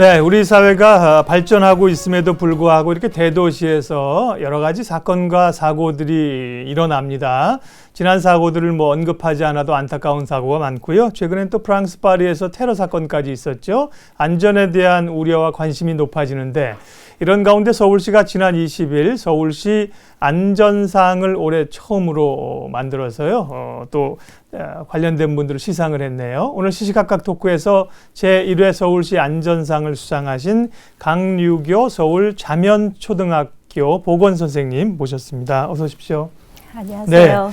네, 우리 사회가 발전하고 있음에도 불구하고 이렇게 대도시에서 여러 가지 사건과 사고들이 일어납니다. 지난 사고들을 언급하지 않아도 안타까운 사고가 많고요. 최근엔 또 프랑스 파리에서 테러 사건까지 있었죠. 안전에 대한 우려와 관심이 높아지는데 이런 가운데 서울시가 지난 20일 서울시 안전상을 올해 처음으로 만들어서요. 또 관련된 분들을 시상을 했네요. 오늘 시시각각 토크에서 제1회 서울시 안전상을 수상하신 강유교 서울 자면초등학교 보건선생님 모셨습니다. 어서 오십시오. 안녕하세요. 네.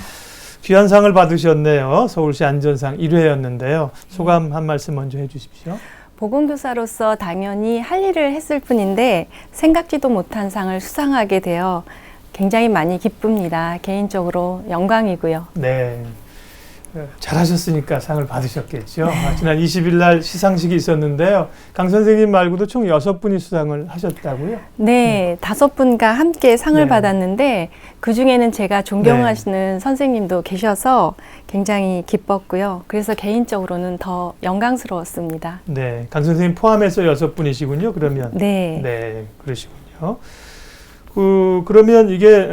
귀한 상을 받으셨네요. 서울시 안전상 1회였는데요. 소감 한 말씀 먼저 해주십시오. 보건교사로서 당연히 할 일을 했을 뿐인데 생각지도 못한 상을 수상하게 되어 굉장히 많이 기쁩니다. 개인적으로 영광이고요. 네. 잘하셨으니까 상을 받으셨겠죠. 지난 20일 날 시상식이 있었는데요. 강 선생님 말고도 총 6분이 수상을 하셨다고요? 네, 5분과 함께 상을 네. 받았는데 그중에는 제가 존경하시는 선생님도 계셔서 굉장히 기뻤고요. 그래서 개인적으로는 더 영광스러웠습니다. 네, 강 선생님 포함해서 6분이시군요. 그러면 네. 네, 그러시군요. 그러면 이게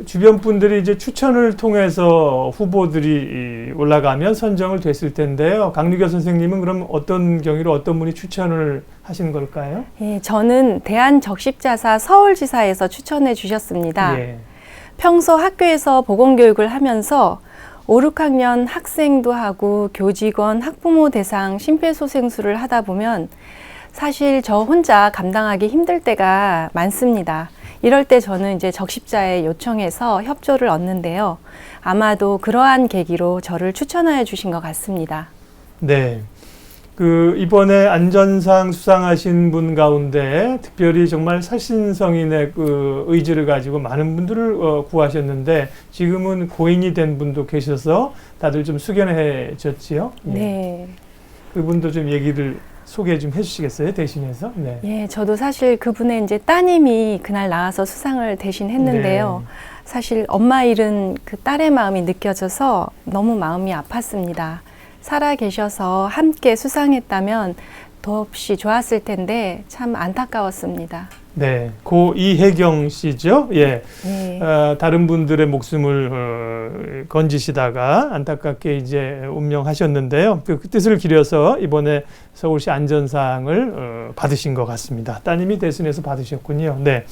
주변 분들이 이제 추천을 통해서 후보들이 올라가면 선정을 됐을 텐데요. 강유교 선생님은 그럼 어떤 경위로 어떤 분이 추천을 하신 걸까요? 예, 저는 대한적십자사 서울지사에서 추천해 주셨습니다. 예. 평소 학교에서 보건교육을 하면서 5, 6학년 학생도 하고 교직원, 학부모 대상 심폐소생술을 하다 보면 사실 저 혼자 감당하기 힘들 때가 많습니다. 이럴 때 저는 이제 적십자에 요청해서 협조를 얻는데요. 아마도 그러한 계기로 저를 추천하여 주신 것 같습니다. 네. 이번에 안전상 수상하신 분 가운데 특별히 정말 살신성인의 의지를 가지고 많은 분들을 구하셨는데 지금은 고인이 된 분도 계셔서 다들 좀 숙연해졌지요? 네. 그분도 좀 얘기를 소개 좀 해주시겠어요? 대신해서? 네. 예, 저도 사실 그분의 이제 따님이 그날 나와서 수상을 대신 했는데요. 네. 사실 엄마 잃은 그 딸의 마음이 느껴져서 너무 마음이 아팠습니다. 살아 계셔서 함께 수상했다면 더없이 좋았을 텐데 참 안타까웠습니다. 네, 고 이혜경 씨죠. 예. 네. 다른 분들의 목숨을 건지시다가 안타깝게 이제 운명하셨는데요. 그 뜻을 기려서 이번에 서울시 안전상을 받으신 것 같습니다. 따님이 대신해서 받으셨군요. 네.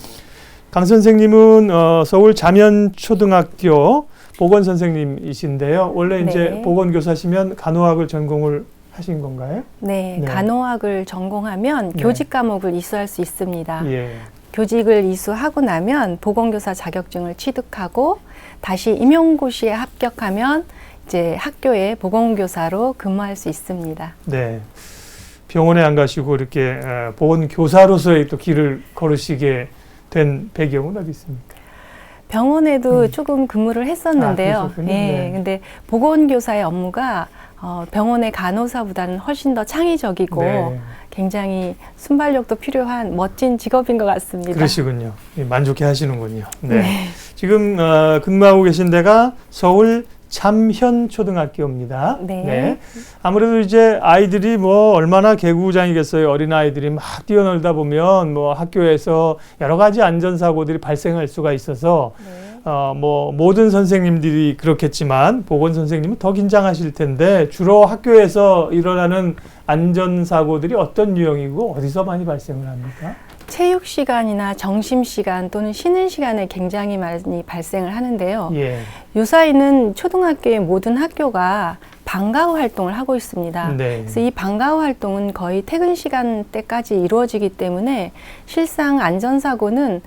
강 선생님은 서울 자면초등학교 보건선생님이신데요. 원래 네. 이제 보건교사시면 간호학을 전공을 하신 건가요? 네, 네. 간호학을 전공하면 네. 교직 과목을 이수할 수 있습니다. 예. 교직을 이수하고 나면 보건교사 자격증을 취득하고 다시 임용고시에 합격하면 이제 학교에 보건교사로 근무할 수 있습니다. 네. 병원에 안 가시고 이렇게 보건교사로서의 또 길을 걸으시게 된 배경은 어디 있습니까? 병원에도 조금 근무를 했었는데요. 그러셨군요. 예, 네. 근데 보건교사의 업무가 병원의 간호사보다는 훨씬 더 창의적이고 네. 굉장히 순발력도 필요한 멋진 직업인 것 같습니다. 그러시군요. 예, 만족해 하시는군요. 네. 네. 지금 근무하고 계신 데가 서울 참현초등학교입니다. 네. 아무래도 이제 아이들이 얼마나 개구장이겠어요. 어린아이들이 막 뛰어놀다 보면 학교에서 여러 가지 안전사고들이 발생할 수가 있어서 네. 모든 선생님들이 그렇겠지만 보건선생님은 더 긴장하실 텐데 주로 학교에서 일어나는 안전사고들이 어떤 유형이고 어디서 많이 발생을 합니까? 체육 시간이나 점심 시간 또는 쉬는 시간에 굉장히 많이 발생을 하는데요. 예. 요사이는 초등학교의 모든 학교가 방과후 활동을 하고 있습니다. 네. 그래서 이 방과후 활동은 거의 퇴근 시간대까지 이루어지기 때문에 실상 안전사고는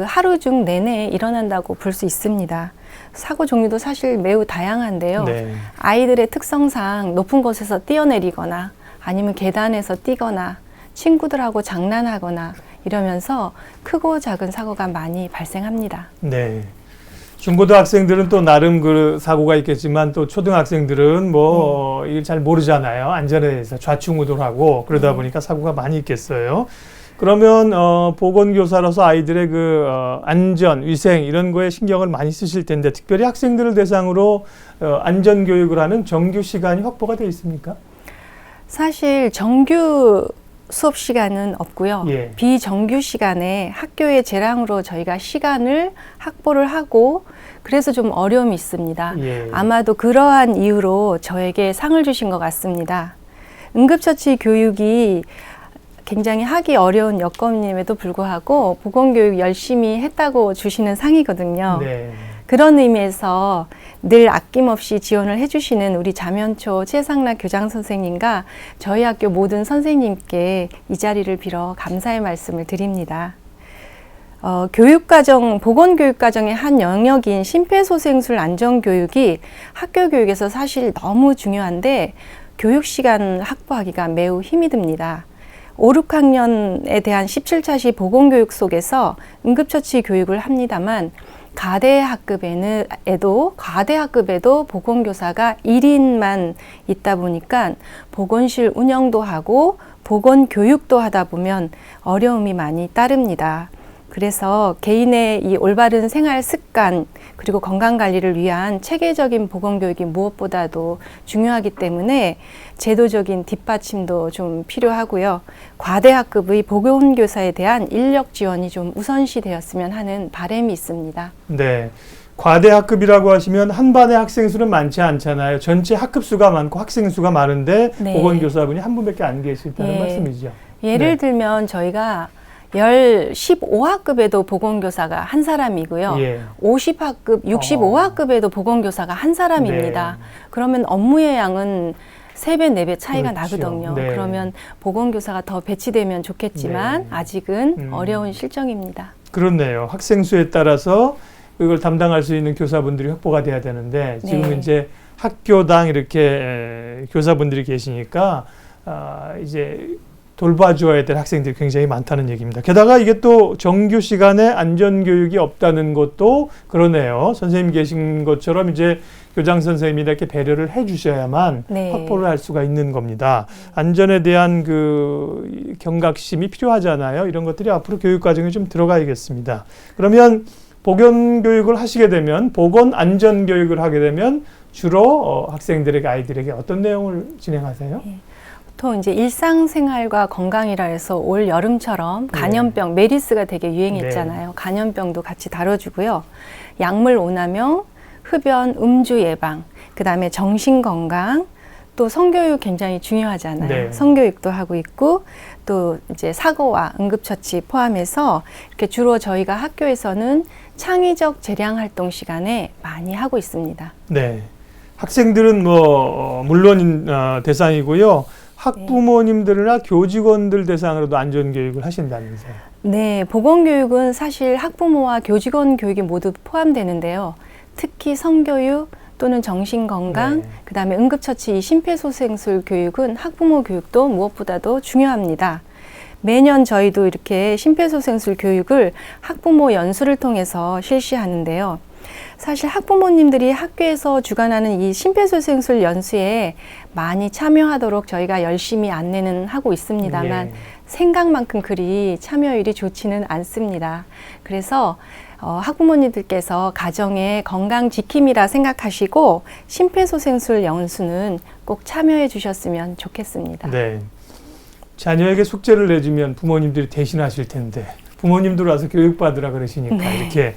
하루 중 내내 일어난다고 볼 수 있습니다. 사고 종류도 사실 매우 다양한데요. 네. 아이들의 특성상 높은 곳에서 뛰어내리거나 아니면 계단에서 뛰거나 친구들하고 장난하거나 이러면서 크고 작은 사고가 많이 발생합니다. 네. 중고등학생들은 또 나름 그 사고가 있겠지만 또 초등학생들은 이걸 잘 모르잖아요. 안전에 대해서 좌충우돌하고 그러다 보니까 사고가 많이 있겠어요. 그러면 보건교사로서 아이들의 안전, 위생 이런 거에 신경을 많이 쓰실 텐데 특별히 학생들을 대상으로 안전교육을 하는 정규 시간이 확보가 되어 있습니까? 사실 정규 수업 시간은 없고요. 예. 비정규 시간에 학교의 재량으로 저희가 시간을 확보를 하고 그래서 좀 어려움이 있습니다. 예. 아마도 그러한 이유로 저에게 상을 주신 것 같습니다. 응급처치 교육이 굉장히 하기 어려운 여건임에도 불구하고 보건교육 열심히 했다고 주시는 상이거든요. 네. 그런 의미에서 늘 아낌없이 지원을 해주시는 우리 자면초 최상락 교장 선생님과 저희 학교 모든 선생님께 이 자리를 빌어 감사의 말씀을 드립니다. 교육과정, 보건교육과정의 한 영역인 심폐소생술 안전교육이 학교 교육에서 사실 너무 중요한데 교육시간 확보하기가 매우 힘이 듭니다. 5, 6학년에 대한 17차시 보건교육 속에서 응급처치 교육을 합니다만 과대학급에도 보건교사가 1인만 있다 보니까 보건실 운영도 하고 보건교육도 하다 보면 어려움이 많이 따릅니다. 그래서 개인의 이 올바른 생활 습관 그리고 건강 관리를 위한 체계적인 보건교육이 무엇보다도 중요하기 때문에 제도적인 뒷받침도 좀 필요하고요. 과대학급의 보건교사에 대한 인력 지원이 좀 우선시 되었으면 하는 바람이 있습니다. 네. 과대학급이라고 하시면 한 반의 학생 수는 많지 않잖아요. 전체 학급 수가 많고 학생 수가 많은데 네. 보건교사분이 한 분밖에 안 계시다는 예. 말씀이죠. 예를 네. 들면 저희가 15학급에도 보건교사가 한 사람이고요. 예. 50학급, 65학급에도 보건교사가 한 사람입니다. 네. 그러면 업무의 양은 3배, 4배 차이가 그렇죠. 나거든요. 네. 그러면 보건교사가 더 배치되면 좋겠지만 네. 아직은 어려운 실정입니다. 그렇네요. 학생 수에 따라서 그걸 담당할 수 있는 교사분들이 확보가 돼야 되는데 지금 네. 이제 학교당 이렇게 교사분들이 계시니까 이제 돌봐주어야 될 학생들이 굉장히 많다는 얘기입니다. 게다가 이게 또 정규 시간에 안전교육이 없다는 것도 그러네요. 선생님 계신 것처럼 이제 교장 선생님이 이렇게 배려를 해주셔야만 네. 확보를 할 수가 있는 겁니다. 안전에 대한 그 경각심이 필요하잖아요. 이런 것들이 앞으로 교육 과정에 좀 들어가야겠습니다. 그러면 보건교육을 하시게 되면 보건안전교육을 하게 되면 주로 학생들에게 아이들에게 어떤 내용을 진행하세요? 네. 보통 이제 일상생활과 건강이라 해서 올 여름처럼 감염병, 메리스가 되게 유행했잖아요. 감염병도 같이 다뤄주고요. 약물 오남용, 흡연, 음주 예방, 그 다음에 정신건강, 또 성교육 굉장히 중요하잖아요. 네. 성교육도 하고 있고 또 이제 사고와 응급처치 포함해서 이렇게 주로 저희가 학교에서는 창의적 재량 활동 시간에 많이 하고 있습니다. 네. 학생들은 물론 대상이고요. 학부모님들이나 교직원들 대상으로도 안전교육을 하신다면서요. 네, 보건교육은 사실 학부모와 교직원 교육이 모두 포함되는데요. 특히 성교육 또는 정신건강, 네. 그다음에 응급처치 이 심폐소생술 교육은 학부모 교육도 무엇보다도 중요합니다. 매년 저희도 이렇게 심폐소생술 교육을 학부모 연수를 통해서 실시하는데요. 사실 학부모님들이 학교에서 주관하는 이 심폐소생술 연수에 많이 참여하도록 저희가 열심히 안내는 하고 있습니다만 예. 생각만큼 그리 참여율이 좋지는 않습니다. 그래서 학부모님들께서 가정의 건강 지킴이라 생각하시고 심폐소생술 연수는 꼭 참여해 주셨으면 좋겠습니다. 네. 자녀에게 숙제를 내주면 부모님들이 대신하실 텐데 부모님들 와서 교육받으라 그러시니까 네. 이렇게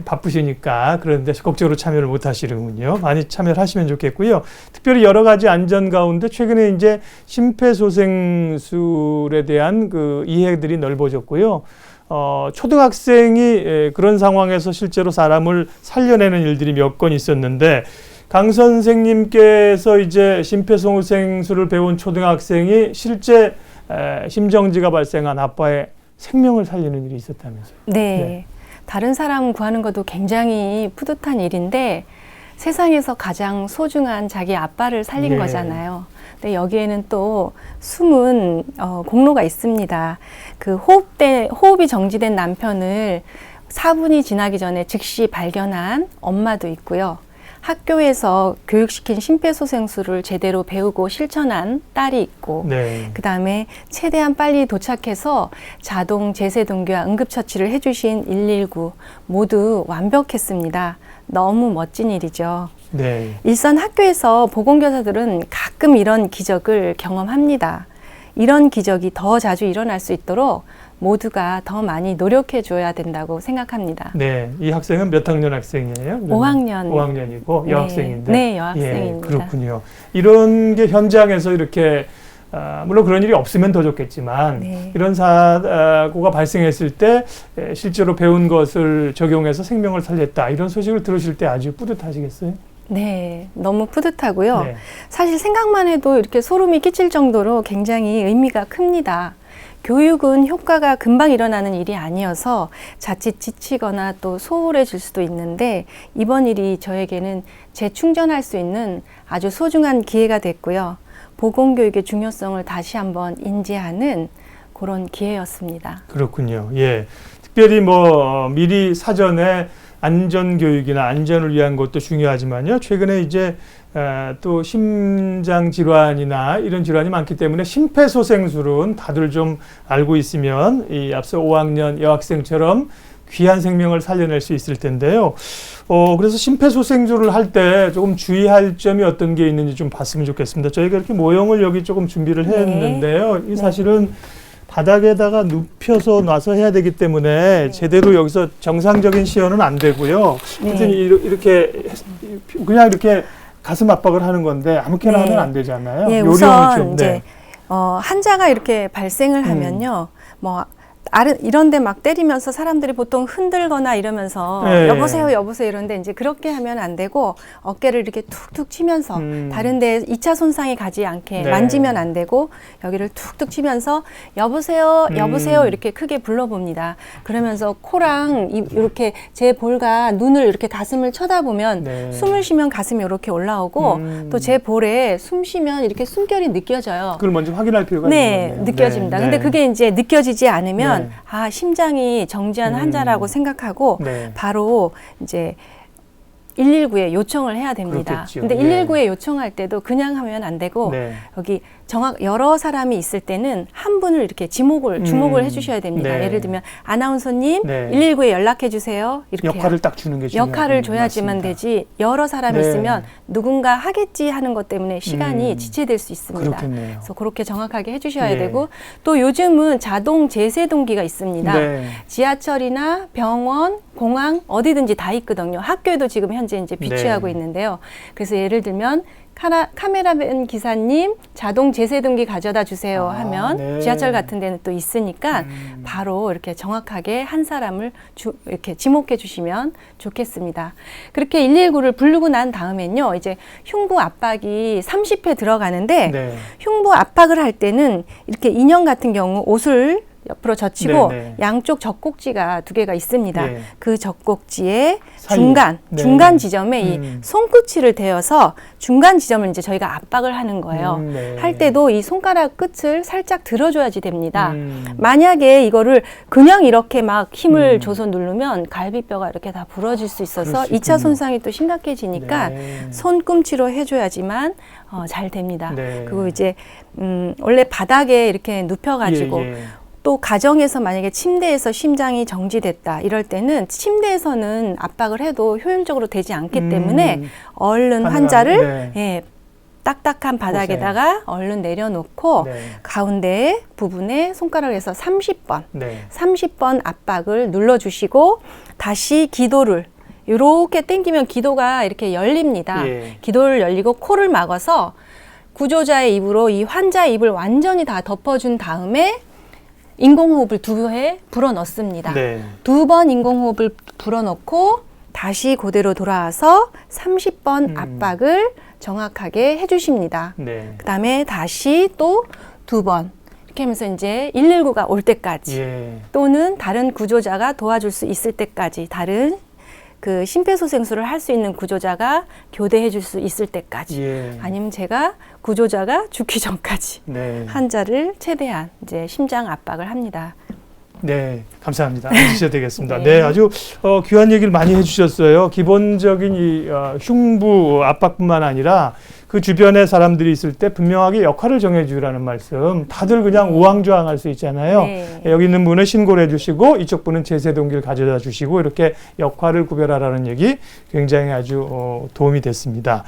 바쁘시니까 그런데 적극적으로 참여를 못 하시는군요. 많이 참여를 하시면 좋겠고요. 특별히 여러 가지 안전 가운데 최근에 이제 심폐소생술에 대한 그 이해들이 넓어졌고요. 초등학생이 그런 상황에서 실제로 사람을 살려내는 일들이 몇 건 있었는데 강 선생님께서 이제 심폐소생술을 배운 초등학생이 실제 심정지가 발생한 아빠의 생명을 살리는 일이 있었다면서요. 네. 다른 사람 구하는 것도 굉장히 뿌듯한 일인데 세상에서 가장 소중한 자기 아빠를 살린 예. 거잖아요. 근데 여기에는 또 숨은 공로가 있습니다. 그 호흡이 정지된 남편을 4분이 지나기 전에 즉시 발견한 엄마도 있고요. 학교에서 교육시킨 심폐소생술을 제대로 배우고 실천한 딸이 있고 네. 그다음에 최대한 빨리 도착해서 자동 제세동기와 응급처치를 해주신 119 모두 완벽했습니다. 너무 멋진 일이죠. 네. 일선 학교에서 보건교사들은 가끔 이런 기적을 경험합니다. 이런 기적이 더 자주 일어날 수 있도록 모두가 더 많이 노력해 줘야 된다고 생각합니다. 네, 이 학생은 몇 학년 학생이에요? 5학년. 5학년이고 네. 여학생인데. 네, 여학생입니다. 예, 그렇군요. 이런 게 현장에서 이렇게 물론 그런 일이 없으면 더 좋겠지만 네. 이런 사고가 발생했을 때 실제로 배운 것을 적용해서 생명을 살렸다. 이런 소식을 들으실 때 아주 뿌듯하시겠어요? 네, 너무 뿌듯하고요. 네. 사실 생각만 해도 이렇게 소름이 끼칠 정도로 굉장히 의미가 큽니다. 교육은 효과가 금방 일어나는 일이 아니어서 자칫 지치거나 또 소홀해질 수도 있는데 이번 일이 저에게는 재충전할 수 있는 아주 소중한 기회가 됐고요. 보건교육의 중요성을 다시 한번 인지하는 그런 기회였습니다. 그렇군요. 예. 특별히 미리 사전에 안전교육이나 안전을 위한 것도 중요하지만요. 최근에 이제 또 심장 질환이나 이런 질환이 많기 때문에 심폐소생술은 다들 좀 알고 있으면 이 앞서 5학년 여학생처럼 귀한 생명을 살려낼 수 있을 텐데요. 그래서 심폐소생술을 할 때 조금 주의할 점이 어떤 게 있는지 좀 봤으면 좋겠습니다. 저희가 이렇게 모형을 여기 조금 준비를 했는데요. 이 사실은 바닥에다가 눕혀서 놔서 해야 되기 때문에 제대로 여기서 정상적인 시연은 안 되고요. 하여튼 이렇게 그냥 이렇게 가슴 압박을 하는 건데 아무렇게나 하면 안 되잖아요. 예, 요령을 우선 좀, 이제 환자가 이렇게 발생을 하면요. 이런데 막 때리면서 사람들이 보통 흔들거나 이러면서 네. 여보세요, 여보세요 이런데 이제 그렇게 하면 안 되고 어깨를 이렇게 툭툭 치면서 다른 데 2차 손상이 가지 않게 네. 만지면 안 되고 여기를 툭툭 치면서 여보세요, 여보세요 이렇게 크게 불러봅니다. 그러면서 코랑 이렇게 제 볼과 눈을 이렇게 가슴을 쳐다보면 네. 숨을 쉬면 가슴이 이렇게 올라오고 또 제 볼에 숨 쉬면 이렇게 숨결이 느껴져요. 그걸 먼저 확인할 필요가 네, 있는 거네요. 느껴집니다. 네. 근데 그게 이제 느껴지지 않으면 네. 심장이 정지한 환자라고 생각하고 네. 바로 이제 119에 요청을 해야 됩니다. 그렇겠죠. 근데 예. 119에 요청할 때도 그냥 하면 안 되고 네. 여기 여러 사람이 있을 때는 한 분을 이렇게 주목을 해주셔야 됩니다. 네. 예를 들면 아나운서님 네. 119에 연락해 주세요. 이렇게 역할을 딱 주는 게 중요하군요. 역할을 줘야지만 맞습니다. 되지 여러 사람이 네. 있으면 누군가 하겠지 하는 것 때문에 시간이 지체될 수 있습니다. 그렇겠네요. 그래서 그렇게 정확하게 해주셔야 네. 되고 또 요즘은 자동 제세동기가 있습니다. 네. 지하철이나 병원, 공항 어디든지 다 있거든요. 학교에도 지금 현재 이제 비치하고 네. 있는데요. 그래서 예를 들면 카메라맨 기사님 자동 제세동기 가져다 주세요 하면 네. 지하철 같은 데는 또 있으니까 바로 이렇게 정확하게 한 사람을 이렇게 지목해 주시면 좋겠습니다. 그렇게 119를 부르고 난 다음엔요. 이제 흉부 압박이 30회 들어가는데 네. 흉부 압박을 할 때는 이렇게 인형 같은 경우 옷을 옆으로 젖히고 네. 양쪽 젖꼭지가 2개가 있습니다. 네. 그 젖꼭지의 사이. 중간 지점에 이 음. 손끝을 대어서 중간 지점을 이제 저희가 압박을 하는 거예요. 네. 할 때도 이 손가락 끝을 살짝 들어줘야지 됩니다. 음. 만약에 이거를 그냥 이렇게 막 힘을 줘서 누르면 갈비뼈가 이렇게 다 부러질 수 있어서 그럴 수 2차 손상이 또 심각해지니까 네. 손꿈치로 해줘야지만 잘 됩니다. 네. 그리고 이제 원래 바닥에 이렇게 눕혀가지고 예, 예. 또 가정에서 만약에 침대에서 심장이 정지됐다 이럴 때는 침대에서는 압박을 해도 효율적으로 되지 않기 때문에 얼른 환자를 네. 딱딱한 바닥에다가 얼른 내려놓고 네. 가운데 부분에 손가락을 해서 30번 네. 30번 압박을 눌러주시고 다시 기도를 이렇게 당기면 기도가 이렇게 열립니다. 예. 기도를 열리고 코를 막아서 구조자의 입으로 이 환자의 입을 완전히 다 덮어준 다음에 인공호흡을 2회 불어넣습니다. 네. 2번 인공호흡을 불어넣고 다시 그대로 돌아와서 30번 압박을 정확하게 해주십니다. 네. 그 다음에 다시 또 2번 이렇게 하면서 이제 119가 올 때까지 예. 또는 다른 구조자가 도와줄 수 있을 때까지 다른 그 심폐소생술을 할 수 있는 구조자가 교대해 줄 수 있을 때까지 예. 아니면 제가 구조자가 죽기 전까지 네. 환자를 최대한 이제 심장 압박을 합니다. 네, 감사합니다. 앉으셔도 되겠습니다. 네. 네, 아주 귀한 얘기를 많이 해주셨어요. 기본적인 이 흉부 압박뿐만 아니라 그 주변에 사람들이 있을 때 분명하게 역할을 정해주라는 말씀. 다들 그냥 우왕좌왕할 수 있잖아요. 네. 여기 있는 분은 신고를 해주시고 이쪽 분은 제세동기를 가져다 주시고 이렇게 역할을 구별하라는 얘기 굉장히 아주 도움이 됐습니다.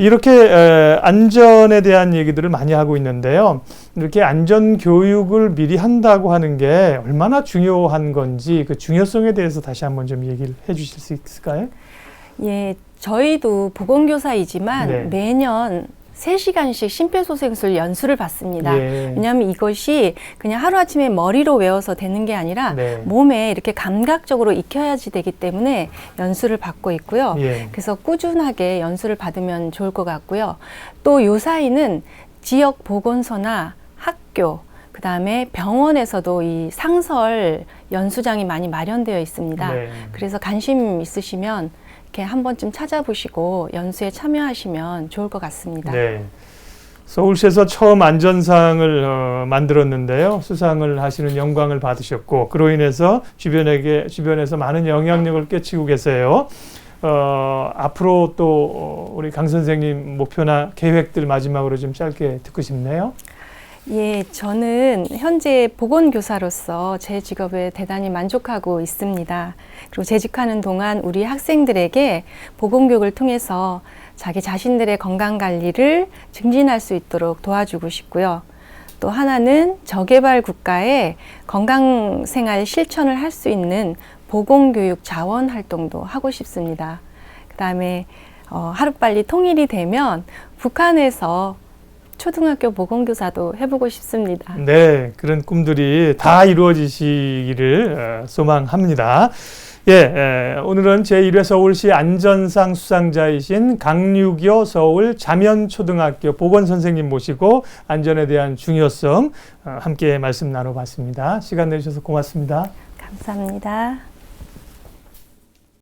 이렇게 안전에 대한 얘기들을 많이 하고 있는데요. 이렇게 안전 교육을 미리 한다고 하는 게 얼마나 중요한 건지 그 중요성에 대해서 다시 한번 좀 얘기를 해 주실 수 있을까요? 예, 저희도 보건교사이지만 네. 매년 3시간씩 심폐소생술 연수를 받습니다. 예. 왜냐하면 이것이 그냥 하루아침에 머리로 외워서 되는 게 아니라 네. 몸에 이렇게 감각적으로 익혀야지 되기 때문에 연수를 받고 있고요. 예. 그래서 꾸준하게 연수를 받으면 좋을 것 같고요. 또 요 사이는 지역 보건소나 학교, 그 다음에 병원에서도 이 상설 연수장이 많이 마련되어 있습니다. 네. 그래서 관심 있으시면 이렇게 한 번쯤 찾아보시고 연수에 참여하시면 좋을 것 같습니다. 네. 서울시에서 처음 안전상을 만들었는데요. 수상을 하시는 영광을 받으셨고 그로 인해서 주변에서 많은 영향력을 끼치고 계세요. 앞으로 또 우리 강 선생님 목표나 계획들 마지막으로 좀 짧게 듣고 싶네요. 예, 저는 현재 보건교사로서 제 직업에 대단히 만족하고 있습니다. 그리고 재직하는 동안 우리 학생들에게 보건교육을 통해서 자기 자신들의 건강관리를 증진할 수 있도록 도와주고 싶고요. 또 하나는 저개발 국가의 건강생활 실천을 할 수 있는 보건교육 자원 활동도 하고 싶습니다. 그 다음에 하루빨리 통일이 되면 북한에서 초등학교 보건교사도 해보고 싶습니다. 네, 그런 꿈들이 다 이루어지시기를 소망합니다. 예, 오늘은 제1회 서울시 안전상 수상자이신 강유교 서울 자면초등학교 보건선생님 모시고 안전에 대한 중요성 함께 말씀 나눠봤습니다. 시간 내주셔서 고맙습니다. 감사합니다.